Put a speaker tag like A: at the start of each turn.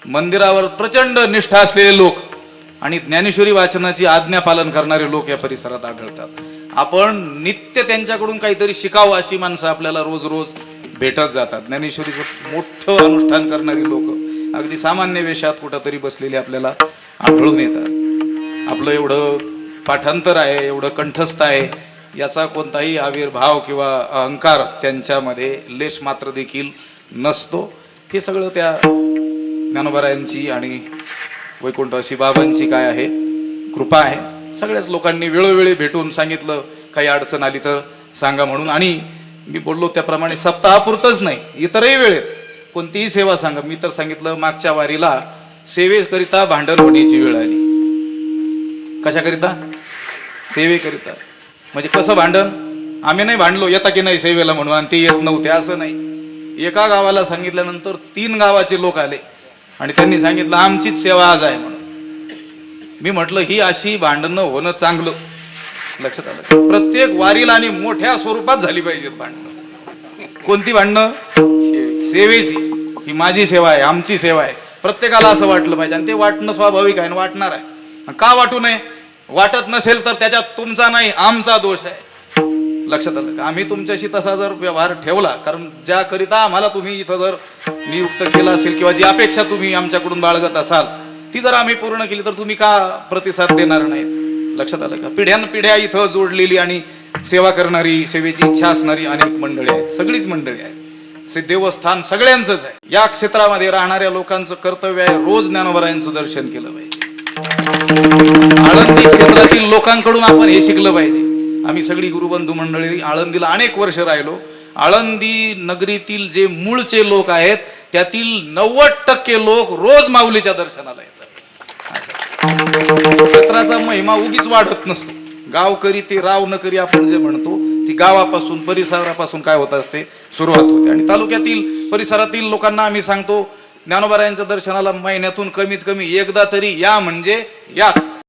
A: मंदिरावर प्रचंड निष्ठा असलेले लोक आणि ज्ञानेश्वरी वाचनाची आज्ञा पालन करणारे लोक या परिसरात आढळतात. आपण नित्य त्यांच्याकडून काहीतरी शिकावं अशी माणसं आपल्याला रोज रोज भेटत जातात. ज्ञानेश्वरीचं मोठं अनुष्ठान करणारी लोक अगदी सामान्य वेशात कुठंतरी बसलेली आपल्याला आढळून येतात. आपलं एवढं पाठांतर आहे, एवढं कंठस्थ आहे, याचा कोणताही आविर्भाव किंवा अहंकार त्यांच्यामध्ये लेश मात्र देखील नसतो. हे सगळं त्या ज्ञानोबारायांची आणि वैकुंठवासी बाबांची काय आहे कृपा आहे. सगळ्याच लोकांनी वेळोवेळी भेटून सांगितलं काही अडचण आली तर सांगा म्हणून. आणि मी बोललो त्याप्रमाणे सप्ताहापुरतच नाही, इतरही वेळेत कोणतीही सेवा सांगा. मी तर सांगितलं मागच्या वारीला सेवेकरिता भांडण होण्याची वेळ आली. कशाकरिता? सेवेकरिता. म्हणजे कसं भांडण? आम्ही नाही भांडलो येता की नाही सेवेला म्हणून आणि ते येत नव्हते असं नाही. एका गावाला सांगितल्यानंतर 3 गावाचे लोक आले आणि त्यांनी सांगितलं आमचीच सेवा आज आहे म्हणून. मी म्हटलं ही अशी भांडणं होणं चांगलं. लक्षात आलं? प्रत्येक वारीला आणि मोठ्या स्वरूपात झाली पाहिजेत भांडणं. कोणती भांडणं? सेवेची. ही माझी सेवा आहे, आमची सेवा आहे, प्रत्येकाला असं वाटलं पाहिजे. आणि ते वाटणं स्वाभाविक आहे, वाटणार आहे. का वाटू नये? वाटत नसेल तर त्याच्यात तुमचा नाही आमचा दोष आहे. लक्षात आलं का? आम्ही तुमच्याशी तसा जर व्यवहार ठेवला, कारण ज्याकरिता आम्हाला तुम्ही इथं जर नियुक्त केलं असेल किंवा जी अपेक्षा तुम्ही आमच्याकडून बाळगत असाल ती जर आम्ही पूर्ण केली तर तुम्ही का प्रतिसाद देणार नाहीत? लक्षात आलं का? पिढ्यानपिढ्या इथं जोडलेली आणि सेवा करणारी, सेवेची इच्छा असणारी अनेक मंडळी आहेत, सगळीच मंडळी आहेत. देवस्थान सगळ्यांचंच आहे. या क्षेत्रामध्ये राहणाऱ्या लोकांचं कर्तव्य आहे रोज ज्ञानोबारायांचं दर्शन केलं पाहिजे. आळंदी क्षेत्रातील लोकांकडून आपण हे शिकलं पाहिजे. आम्ही सगळी गुरुबंधू मंडळी आळंदीला अनेक वर्ष राहिलो. आळंदी नगरीतील जे मूळचे लोक आहेत त्यातील 90% लोक रोज माऊलीच्या दर्शनाला येतात. क्षेत्राचा महिमा उगीच वाढत नसतो. गावकरी ते राव नकरी आपण जे म्हणतो ती गावापासून परिसरापासून काय होत असते सुरुवात होते. आणि तालुक्यातील परिसरातील लोकांना आम्ही सांगतो ज्ञानोबारायांच्या दर्शनाला महिन्यातून कमीत कमी एकदा तरी या म्हणजे याच.